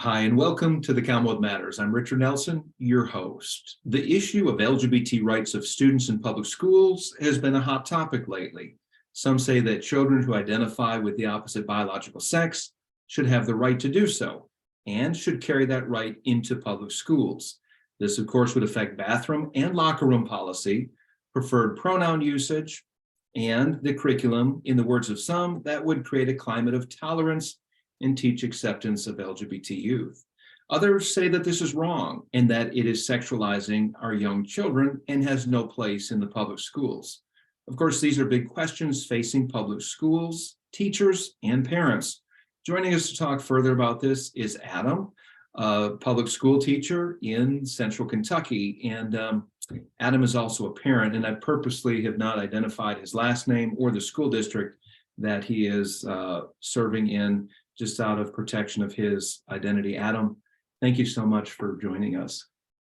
Hi, and welcome to the Commonwealth Matters. I'm Richard Nelson, your host. The issue of LGBT rights of students in public schools has been a hot topic lately. Some say that children who identify with the opposite biological sex should have the right to do so and should carry that right into public schools. This, of course, would affect bathroom and locker room policy, preferred pronoun usage, and the curriculum. In the words of some, that would create a climate of tolerance and teach acceptance of LGBT youth. Others say that this is wrong and that it is sexualizing our young children and has no place in the public schools. Of course, these are big questions facing public schools, teachers, and parents. Joining us to talk further about this is Adam, a public school teacher in Central Kentucky. And Adam is also a parent, and I purposely have not identified his last name or the school district that he is serving in, just out of protection of his identity. Adam, thank you so much for joining us.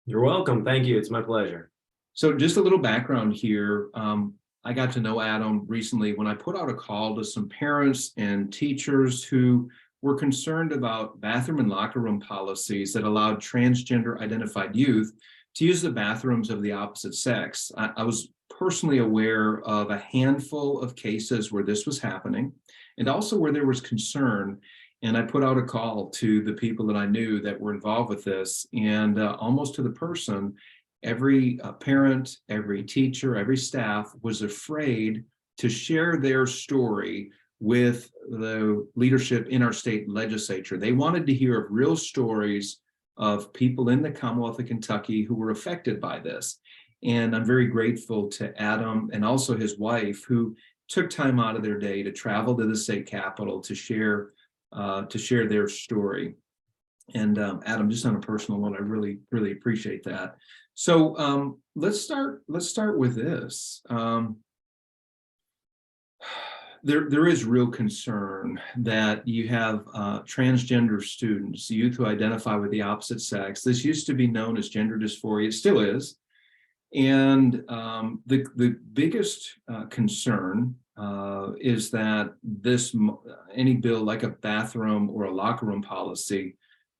You're welcome. Thank you. It's my pleasure. So just a little background here. I got to know Adam recently when I put out a call to some parents and teachers who were concerned about bathroom and locker room policies that allowed transgender identified youth to use the bathrooms of the opposite sex. I was personally aware of a handful of cases where this was happening, and also where there was concern. And I put out a call to the people that I knew that were involved with this, and almost to the person, every parent, every teacher, every staff was afraid to share their story with the leadership in our state legislature. They wanted to hear of real stories of people in the Commonwealth of Kentucky who were affected by this. And I'm very grateful to Adam and also his wife, who took time out of their day to travel to the state capitol to share their story. And Adam, just on a personal note, I really appreciate that. So let's start with this. There is real concern that you have transgender students, youth who identify with the opposite sex. This used to be known as gender dysphoria. It still is. And the biggest concern is that any bill like a bathroom or a locker room policy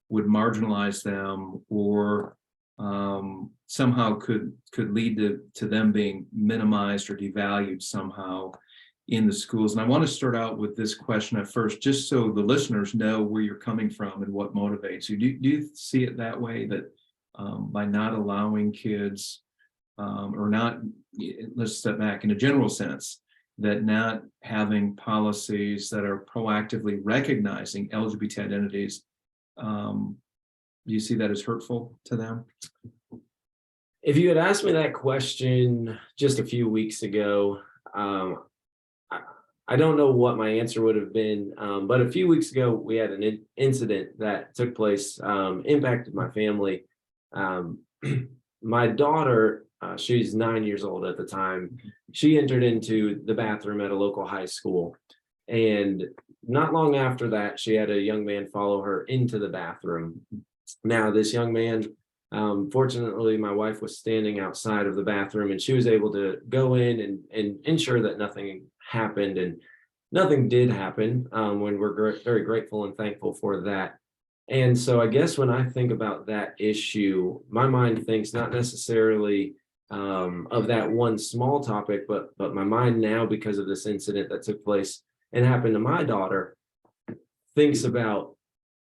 would marginalize them, or somehow could lead to them being minimized or devalued somehow in the schools. And I want to start out with this question at first, just so the listeners know where you're coming from and what motivates you. Do you see it that way, that by not allowing kids or not, let's step back, in a general sense, that not having policies that are proactively recognizing LGBT identities, do you see that as hurtful to them? If you had asked me that question just a few weeks ago, I don't know what my answer would have been, but a few weeks ago, we had an incident that took place, impacted my family. My daughter, she's 9 years old at the time. She entered into the bathroom at a local high school. And not long after that, she had a young man follow her into the bathroom. Now, this young man, fortunately, my wife was standing outside of the bathroom, and she was able to go in and ensure that nothing happened. And nothing did happen, when we're very grateful and thankful for that. And so I guess when I think about that issue, my mind thinks not necessarily of that one small topic, but my mind now, because of this incident that took place and happened to my daughter, thinks about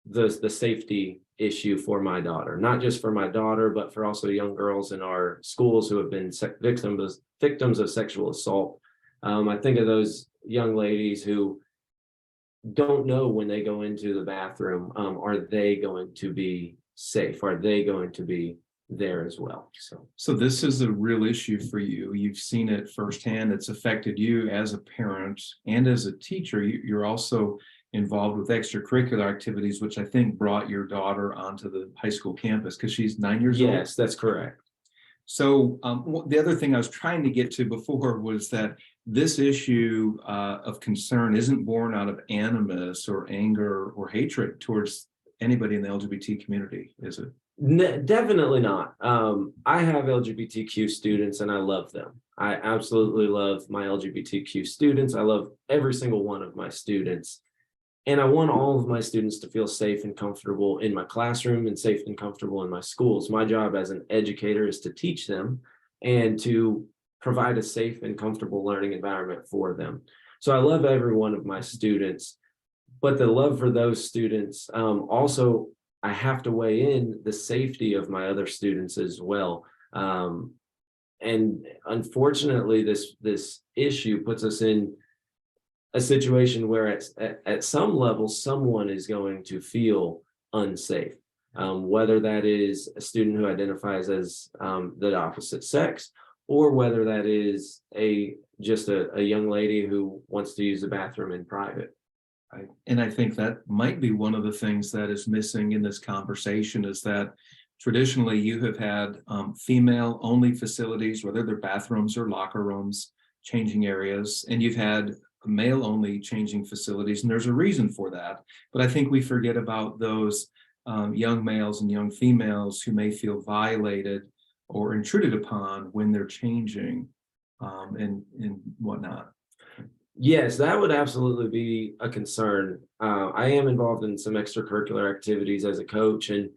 the safety issue for my daughter, not just for my daughter, but for also young girls in our schools who have been victims of sexual assault. I think of those young ladies who don't know when they go into the bathroom, are they going to be safe? Are they going to be there as well? So this is a real issue for you. You've seen it firsthand. It's affected you as a parent and as a teacher. You're also involved with extracurricular activities, which I think brought your daughter onto the high school campus because she's 9 years old. Yes, that's correct. So the other thing I was trying to get to before was that this issue of concern isn't born out of animus or anger or hatred towards anybody in the LGBT community, is it? Definitely not. I have LGBTQ students and I love them. I absolutely love my LGBTQ students. I love every single one of my students. And I want all of my students to feel safe and comfortable in my classroom and safe and comfortable in my schools. My job as an educator is to teach them and to provide a safe and comfortable learning environment for them. So I love every one of my students, but the love for those students, also, I have to weigh in the safety of my other students as well. And unfortunately, this issue puts us in a situation where at some level, someone is going to feel unsafe, whether that is a student who identifies as the opposite sex, or whether that is just a young lady who wants to use the bathroom in private. Right. And I think that might be one of the things that is missing in this conversation is that traditionally you have had female only facilities, whether they're bathrooms or locker rooms, changing areas, and you've had male only changing facilities. And there's a reason for that. But I think we forget about those young males and young females who may feel violated or intruded upon when they're changing and whatnot. Yes, that would absolutely be a concern. I am involved in some extracurricular activities as a coach, and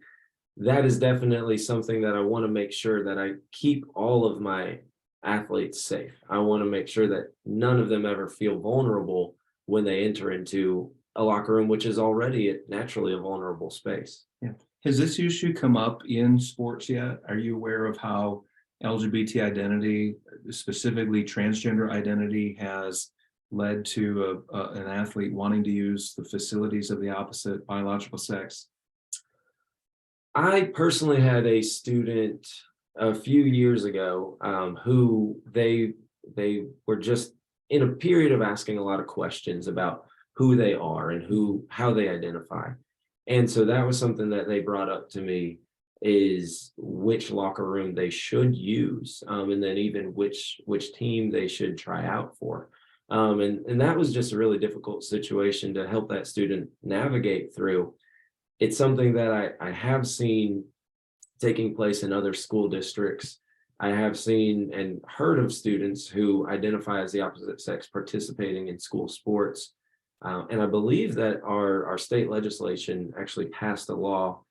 that is definitely something that I want to make sure that I keep all of my athletes safe. I want to make sure that none of them ever feel vulnerable when they enter into a locker room, which is already naturally a vulnerable space. Yeah. Has this issue come up in sports yet? Are you aware of how LGBT identity, specifically transgender identity, has led to an athlete wanting to use the facilities of the opposite biological sex? I personally had a student a few years ago who they were just in a period of asking a lot of questions about who they are and how they identify. And so that was something that they brought up to me, is which locker room they should use, and then even which team they should try out for. And that was just a really difficult situation to help that student navigate through. It's something that I have seen taking place in other school districts. I have seen and heard of students who identify as the opposite sex participating in school sports. And I believe that our state legislation actually passed a law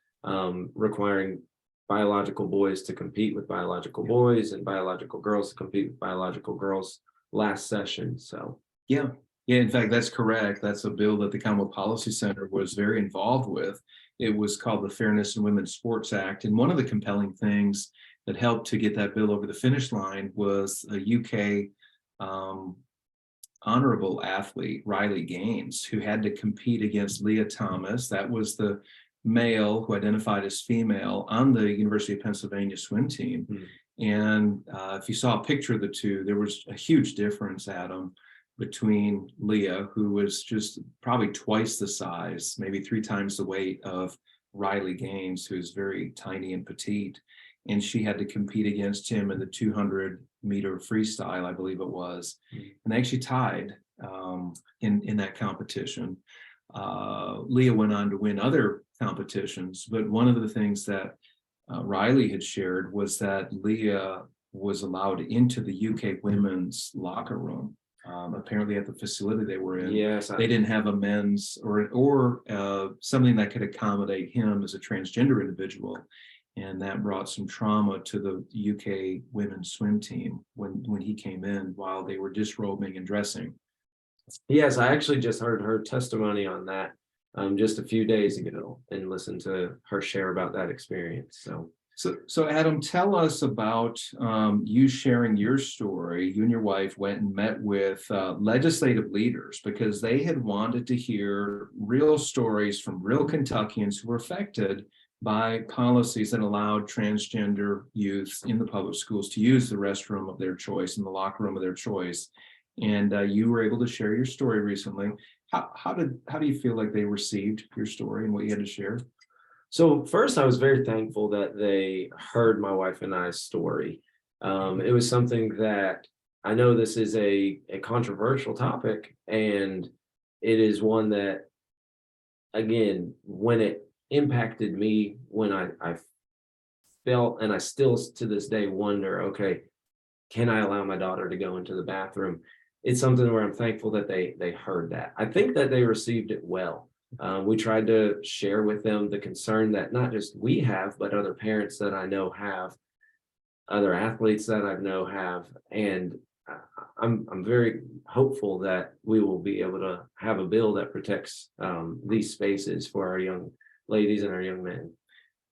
requiring biological boys to compete with biological boys and biological girls to compete with biological girls last session. So Yeah. In fact, that's correct. That's a bill that the Commonwealth Policy Center was very involved with. It was called the Fairness in Women's Sports Act. And one of the compelling things that helped to get that bill over the finish line was a UK honorable athlete, Riley Gaines, who had to compete against Leah Thomas. That was the male who identified as female on the University of Pennsylvania swim team. And if you saw a picture of the two, there was a huge difference, Adam, between Leah, who was just probably twice the size, maybe 3 times the weight of Riley Gaines, who's very tiny and petite. And she had to compete against him in the 200-meter freestyle, I believe it was. And they actually tied in that competition. Leah went on to win other competitions, but one of the things that Riley had shared was that Leah was allowed into the UK women's locker room. Apparently at the facility they were in, yes, they didn't have a men's or something that could accommodate him as a transgender individual. And that brought some trauma to the UK women's swim team when he came in while they were disrobing and dressing. Yes, I actually just heard her testimony on that just a few days ago and listened to her share about that experience. So Adam, tell us about you sharing your story. You and your wife went and met with legislative leaders because they had wanted to hear real stories from real Kentuckians who were affected by policies that allowed transgender youth in the public schools to use the restroom of their choice and the locker room of their choice. And you were able to share your story recently. How do you feel like they received your story and what you had to share? So first, I was very thankful that they heard my wife and I's story. It was something that I know this is a controversial topic, and it is one that, again, when it impacted me, when I felt, and I still to this day wonder, okay, can I allow my daughter to go into the bathroom? It's something where I'm thankful that they heard that. I think that they received it well. We tried to share with them the concern that not just we have, but other parents that I know have, other athletes that I know have, and I'm very hopeful that we will be able to have a bill that protects these spaces for our young ladies and our young men.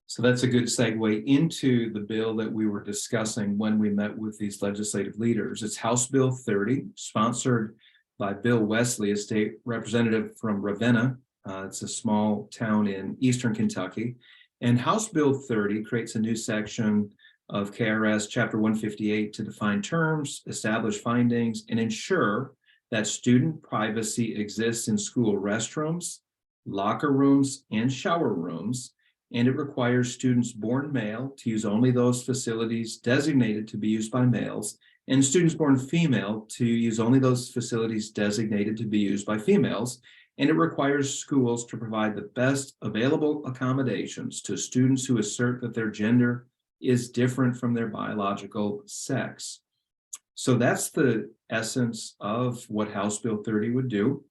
So that's a good segue into the bill that we were discussing when we met with these legislative leaders. It's House Bill 30, sponsored by Bill Wesley, a state representative from Ravenna. It's a small town in eastern Kentucky. And House Bill 30 creates a new section of KRS Chapter 158 to define terms, establish findings, and ensure that student privacy exists in school restrooms, locker rooms, and shower rooms. And it requires students born male to use only those facilities designated to be used by males, and students born female to use only those facilities designated to be used by females. And it requires schools to provide the best available accommodations to students who assert that their gender is different from their biological sex. So that's the essence of what House Bill 30 would do.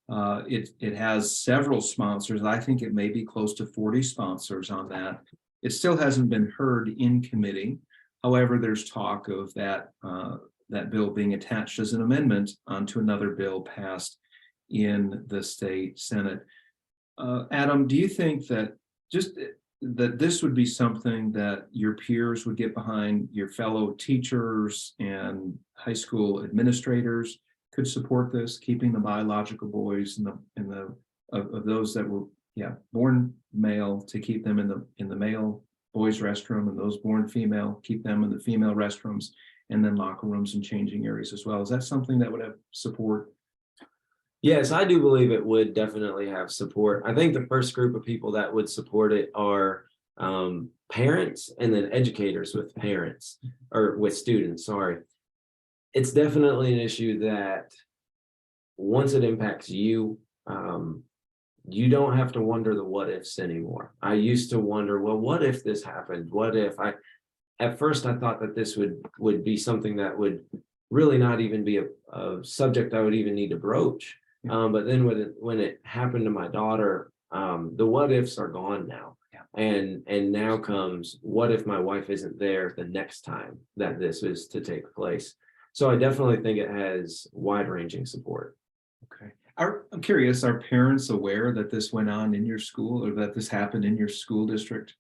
It has several sponsors. I think it may be close to 40 sponsors on that. It still hasn't been heard in committee. However, there's talk of that bill being attached as an amendment onto another bill passed in the state Senate. Adam, do you think that this would be something that your peers would get behind, your fellow teachers and high school administrators could support this, keeping the biological boys of those that were born male, to keep them in the male boys restroom, and those born female, keep them in the female restrooms, and then locker rooms and changing areas as well? Is that something that would have support? Yes, I do believe it would definitely have support. I think the first group of people that would support it are parents, and then educators with parents, or with students, sorry. It's definitely an issue that once it impacts you, you don't have to wonder the what ifs anymore. I used to wonder, well, what if this happened? What if at first I thought that this would be something that would really not even be a subject I would even need to broach. But then when it happened to my daughter, the what ifs are gone now. And now comes, what if my wife isn't there the next time that this is to take place? So I definitely think it has wide-ranging support. Okay. I'm curious, are parents aware that this went on in your school, or that this happened in your school district?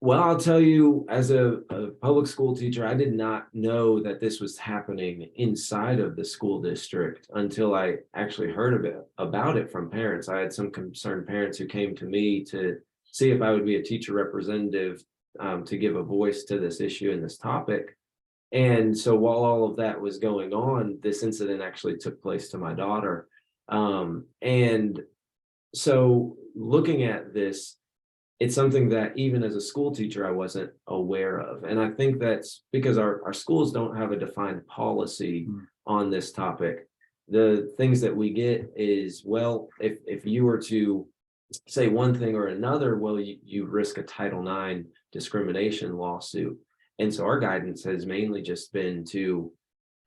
Well, I'll tell you, as a public school teacher, I did not know that this was happening inside of the school district until I actually heard about it from parents. I had some concerned parents who came to me to see if I would be a teacher representative to give a voice to this issue and this topic. And so while all of that was going on, this incident actually took place to my daughter. And so looking at this, it's something that even as a school teacher, I wasn't aware of. And I think that's because our schools don't have a defined policy on this topic. The things that we get is, well, if you were to say one thing or another, well, you risk a Title IX discrimination lawsuit. And so our guidance has mainly just been to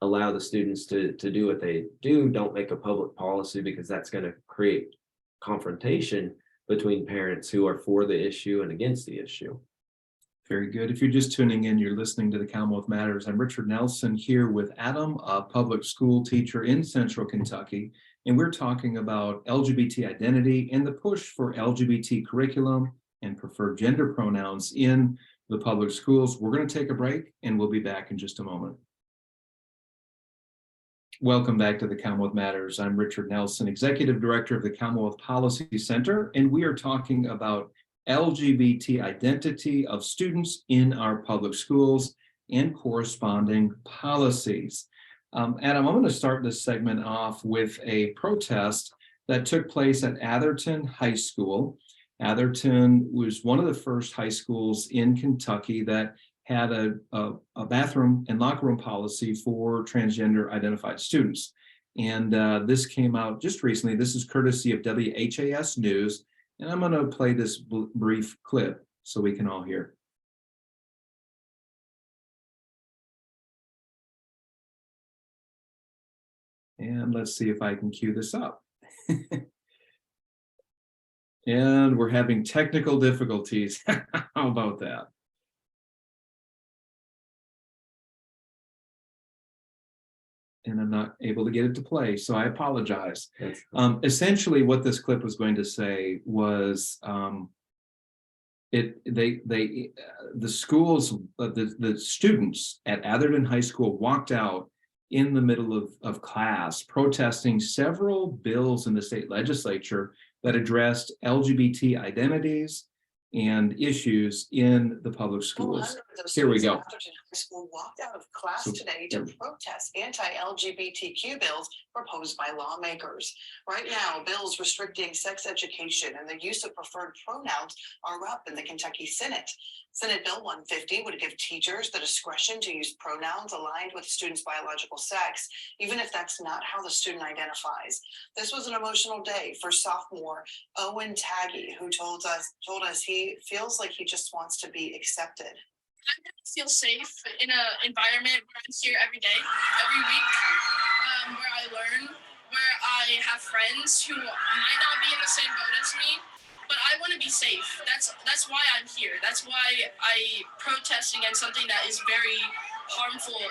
allow the students to do what they do. Don't make a public policy, because that's going to create confrontation between parents who are for the issue and against the issue. Very good. If you're just tuning in, you're listening to the Commonwealth Matters. I'm Richard Nelson here with Adam, a public school teacher in Central Kentucky, and we're talking about LGBT identity and the push for LGBT curriculum and preferred gender pronouns in the public schools. We're going to take a break, and we'll be back in just a moment. Welcome back to the Commonwealth Matters. I'm Richard Nelson, Executive Director of the Commonwealth Policy Center, and we are talking about LGBT identity of students in our public schools and corresponding policies. Adam, I'm going to start this segment off with a protest that took place at Atherton High School. Atherton was one of the first high schools in Kentucky that had a bathroom and locker room policy for transgender identified students. And this came out just recently. This is courtesy of WHAS News. And I'm going to play this brief clip so we can all hear. And let's see if I can cue this up. And we're having technical difficulties. How about that? And I'm not able to get it to play, so I apologize. Essentially, what this clip was going to say was, the schools, the students at Atherton High School walked out in the middle of class protesting several bills in the state legislature that addressed LGBT identities and issues in the public schools. Here we go. Atherton High School walked out of class today to protest anti-LGBTQ bills proposed by lawmakers. Right now, bills restricting sex education and the use of preferred pronouns are up in the Kentucky Senate. Senate Bill 150 would give teachers the discretion to use pronouns aligned with students' biological sex, even if that's not how the student identifies. This was an emotional day for sophomore Owen Taggy, who told us he feels like he just wants to be accepted. I really feel safe in an environment where I'm here every day, every week, where I learn, where I have friends who might not be in the same boat as me, but I want to be safe. That's why I'm here. That's why I protest against something that is very harmful.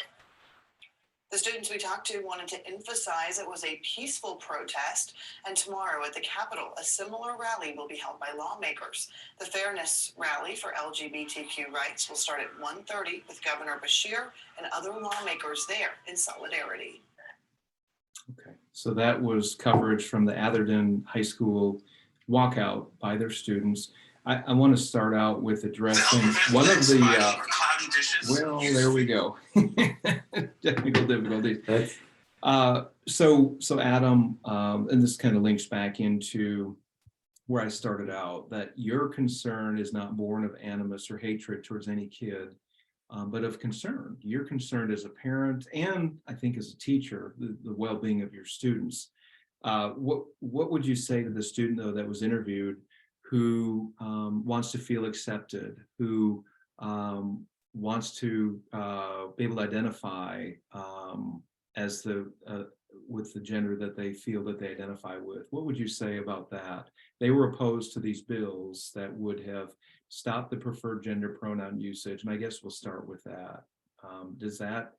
The students we talked to wanted to emphasize it was a peaceful protest, and tomorrow at the Capitol, a similar rally will be held by lawmakers. The Fairness Rally for LGBTQ rights will start at 1:30 with Governor Beshear and other lawmakers there in solidarity. Okay, so that was coverage from the Atherton High School walkout by their students. I want to start out with addressing one of the, well, there we go. Technical difficulties. So Adam, and this kind of links back into where I started out, that your concern is not born of animus or hatred towards any kid, but of concern. You're concerned as a parent and I think as a teacher, the well-being of your students. What would you say to the student though that was interviewed who wants to feel accepted, who wants to be able to identify as with the gender that they feel that they identify with? What would you say about that? They were opposed to these bills that would have stopped the preferred gender pronoun usage, and I guess we'll start with that. Does that,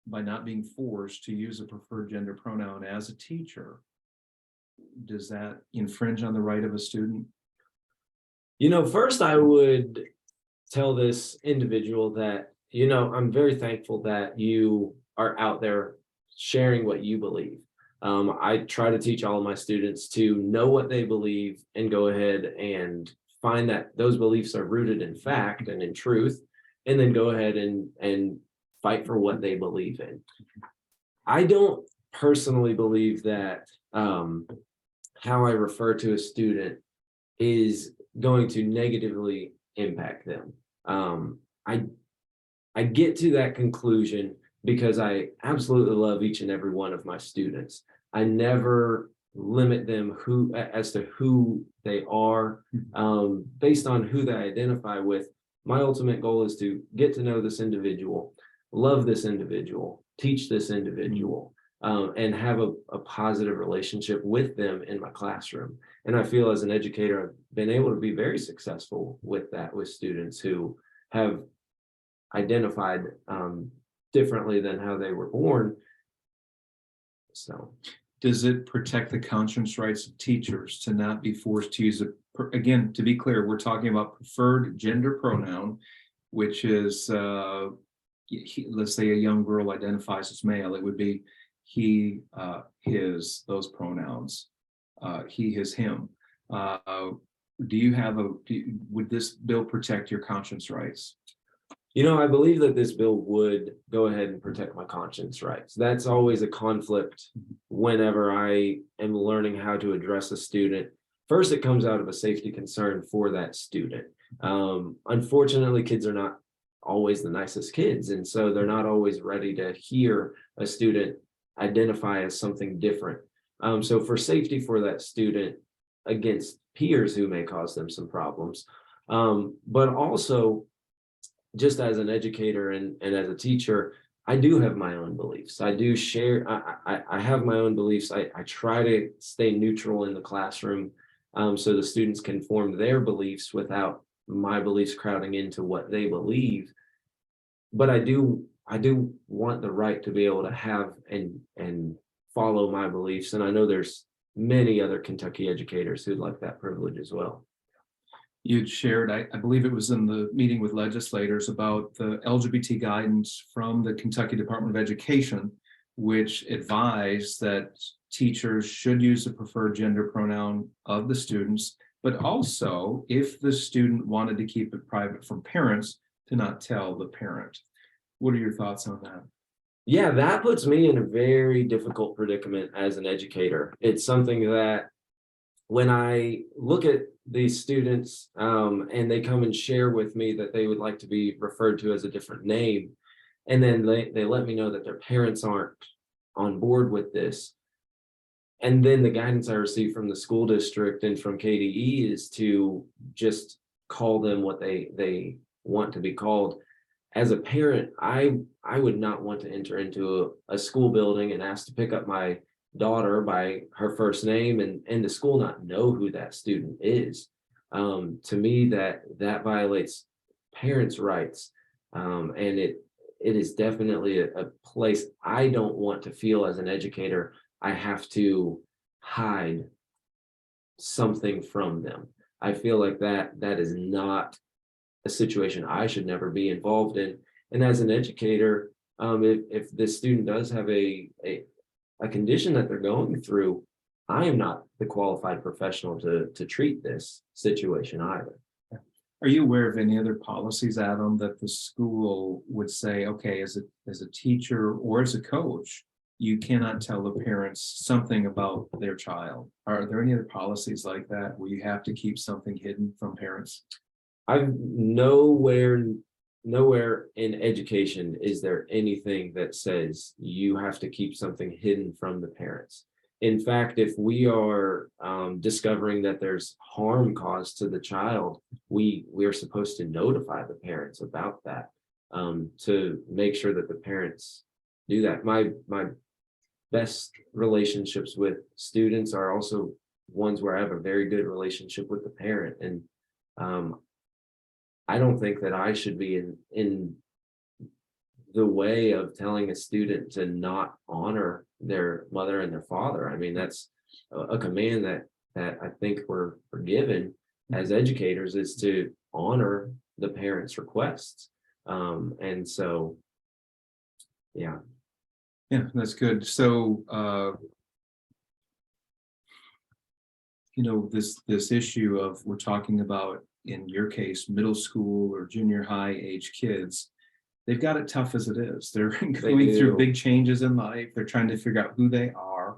by not being forced to use a preferred gender pronoun as a teacher, does that infringe on the right of a student? You know, first I would tell this individual that, you know, I'm very thankful that you are out there sharing what you believe. I try to teach all of my students to know what they believe and go ahead and find that those beliefs are rooted in fact and in truth, and then go ahead and fight for what they believe in. I don't personally believe that how I refer to a student is going to negatively impact them. I get to that conclusion because I absolutely love each and every one of my students. I never limit them as to who they are based on who they identify with. My ultimate goal is to get to know this individual, love this individual, teach this individual, and have a positive relationship with them in my classroom. And I feel as an educator, I've been able to be very successful with that, with students who have identified differently than how they were born. So, does it protect the conscience rights of teachers to not be forced to use again, to be clear, we're talking about preferred gender pronoun, which is, let's say a young girl identifies as male, it would be he, his, those pronouns, he, his, him. Would this bill protect your conscience rights? you know, I believe that this bill would go ahead and protect my conscience rights. That's always a conflict whenever I am learning how to address a student. First, it comes out of a safety concern for that student. Unfortunately, kids are not always the nicest kids, and so they're not always ready to hear a student identify as something different. So for safety for that student against peers who may cause them some problems, but also just as an educator and as a teacher, I do have my own beliefs. I do share, I have my own beliefs. I try to stay neutral in the classroom. so the students can form their beliefs without my beliefs crowding into what they believe. But I do want the right to be able to have and follow my beliefs. And I know there's many other Kentucky educators who'd like that privilege as well. You'd shared, I believe it was in the meeting with legislators, about the LGBT guidance from the Kentucky Department of Education, which advised that teachers should use the preferred gender pronoun of the students, but also if the student wanted to keep it private from parents, to not tell the parent. What are your thoughts on that? Yeah, that puts me in a very difficult predicament as an educator. It's something that when I look at these students and they come and share with me that they would like to be referred to as a different name, and then they let me know that their parents aren't on board with this. And then the guidance I receive from the school district and from KDE is to just call them what they want to be called. As a parent, I would not want to enter into a school building and ask to pick up my daughter by her first name and the school not know who that student is. To me, that violates parents' rights. And it is definitely a place I don't want to feel as an educator. I have to hide something from them. I feel like that is not a situation I should never be involved in. And as an educator, if this student does have a condition that they're going through, I am not the qualified professional to treat this situation either. Are you aware of any other policies, Adam, that the school would say, okay, as a teacher or as a coach, you cannot tell the parents something about their child? Are there any other policies like that where you have to keep something hidden from parents? I've nowhere in education is there anything that says you have to keep something hidden from the parents. In fact, if we are discovering that there's harm caused to the child, we are supposed to notify the parents about that, to make sure that the parents do that. My best relationships with students are also ones where I have a very good relationship with the parent, and I don't think that I should be in the way of telling a student to not honor their mother and their father. I mean, that's a command that I think we're given as educators, is to honor the parents' requests. And so, yeah. Yeah, that's good. So, this issue of, we're talking about, in your case, middle school or junior high age kids, they've got it tough as it is. They're going through big changes in life. They're trying to figure out who they are,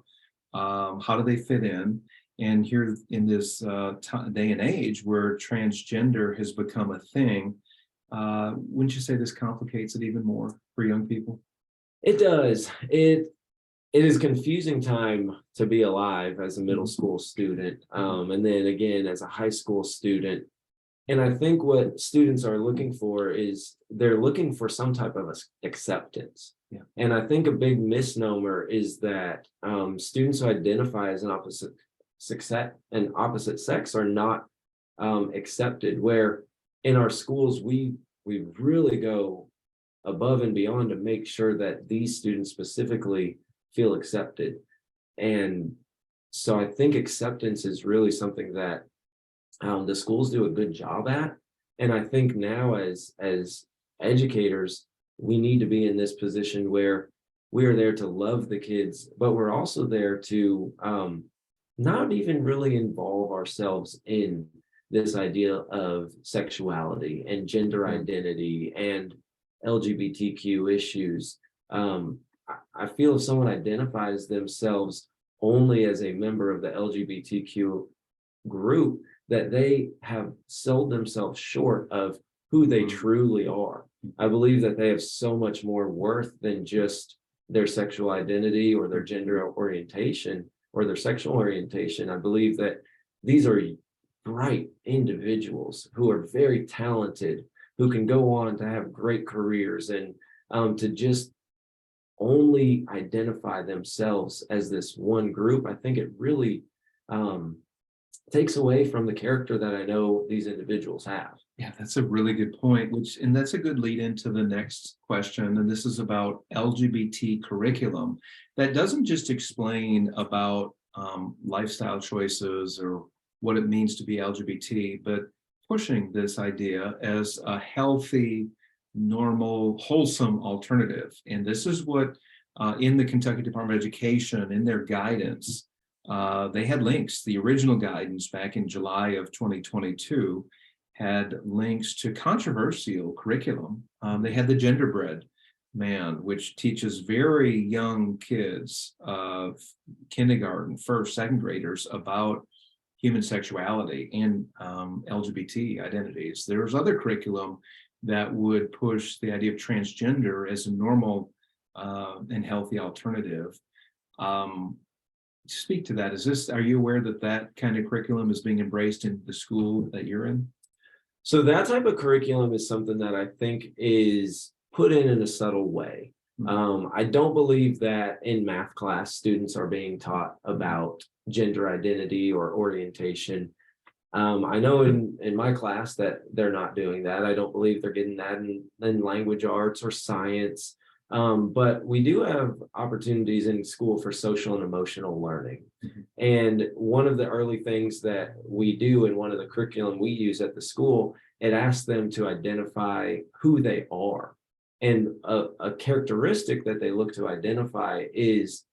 how do they fit in. And here in this day and age where transgender has become a thing, wouldn't you say this complicates it even more for young people? It does. It is confusing time to be alive as a middle school student, and then again as a high school student. And I think what students are looking for is they're looking for some type of acceptance. Yeah. And I think a big misnomer is that students who identify as an opposite sex are not accepted, where in our schools we really go above and beyond to make sure that these students specifically feel accepted. And so I think acceptance is really something that the schools do a good job at. And I think now as educators, we need to be in this position where we are there to love the kids, but we're also there to not even really involve ourselves in this idea of sexuality and gender identity and LGBTQ issues. I feel if someone identifies themselves only as a member of the LGBTQ group, that they have sold themselves short of who they truly are. I believe that they have so much more worth than just their sexual identity or their gender orientation or their sexual orientation. I believe that these are bright individuals who are very talented, who can go on to have great careers, and to just only identify themselves as this one group, I think it really takes away from the character that I know these individuals have. Yeah, that's a really good point, and that's a good lead into the next question. And this is about LGBT curriculum that doesn't just explain about lifestyle choices or what it means to be LGBT, but pushing this idea as a healthy, normal, wholesome alternative. And this is what in the Kentucky Department of Education, in their guidance, they had links. The original guidance back in July of 2022 had links to controversial curriculum. They had the Genderbread Man, which teaches very young kids of kindergarten, first, second graders about human sexuality and LGBT identities. There's other curriculum that would push the idea of transgender as a normal and healthy alternative. Speak to that. Are you aware that that kind of curriculum is being embraced in the school that you're in? So that type of curriculum is something that I think is put in a subtle way. I don't believe that in math class, students are being taught about gender identity or orientation. I know in my class that they're not doing that. I don't believe they're getting that in language arts or science. But we do have opportunities in school for social and emotional learning. And one of the early things that we do in one of the curriculum we use at the school, it asks them to identify who they are. And a characteristic that they look to identify is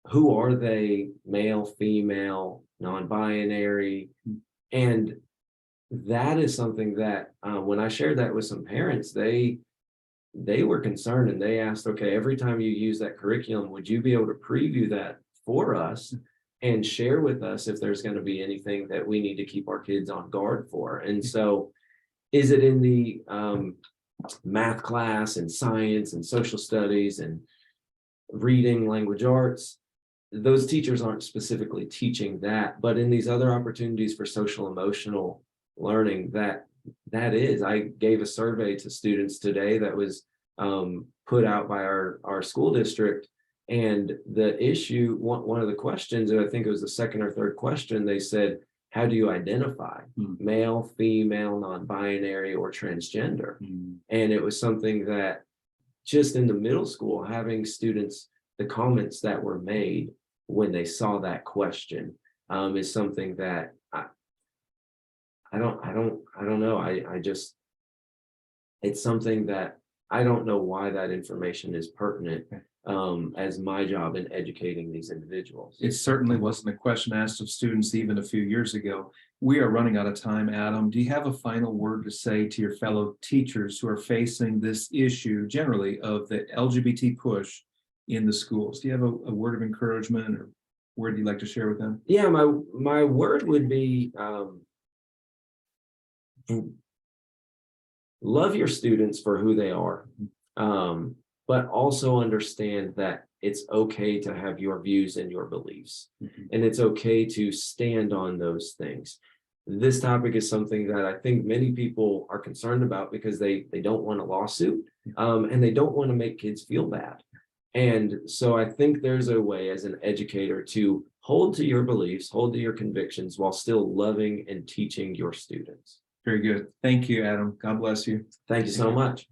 who are they, male, female, non-binary. And that is something that when I shared that with some parents, they were concerned and they asked, okay, every time you use that curriculum, would you be able to preview that for us and share with us if there's going to be anything that we need to keep our kids on guard for? And so is it in the math class and science and social studies and reading, language arts? Those teachers aren't specifically teaching that, but in these other opportunities for social emotional learning, that is, I gave a survey to students today that was put out by our school district. And the issue, one of the questions, and I think it was the second or third question, they said, how do you identify male, female, non-binary, or transgender? And it was something that just in the middle school, having students, the comments that were made when they saw that question is something that I don't know. I just, it's something that I don't know why that information is pertinent as my job in educating these individuals. It certainly wasn't a question asked of students even a few years ago. We are running out of time, Adam. Do you have a final word to say to your fellow teachers who are facing this issue generally of the LGBT push in the schools? Do you have a word of encouragement or word you'd like to share with them? Yeah, my word would be love your students for who they are, but also understand that it's okay to have your views and your beliefs, and it's okay to stand on those things. This topic is something that I think many people are concerned about because they don't want a lawsuit, and they don't want to make kids feel bad. And so I think there's a way as an educator to hold to your beliefs, hold to your convictions while still loving and teaching your students. Very good. Thank you, Adam. God bless you. Thank you so much.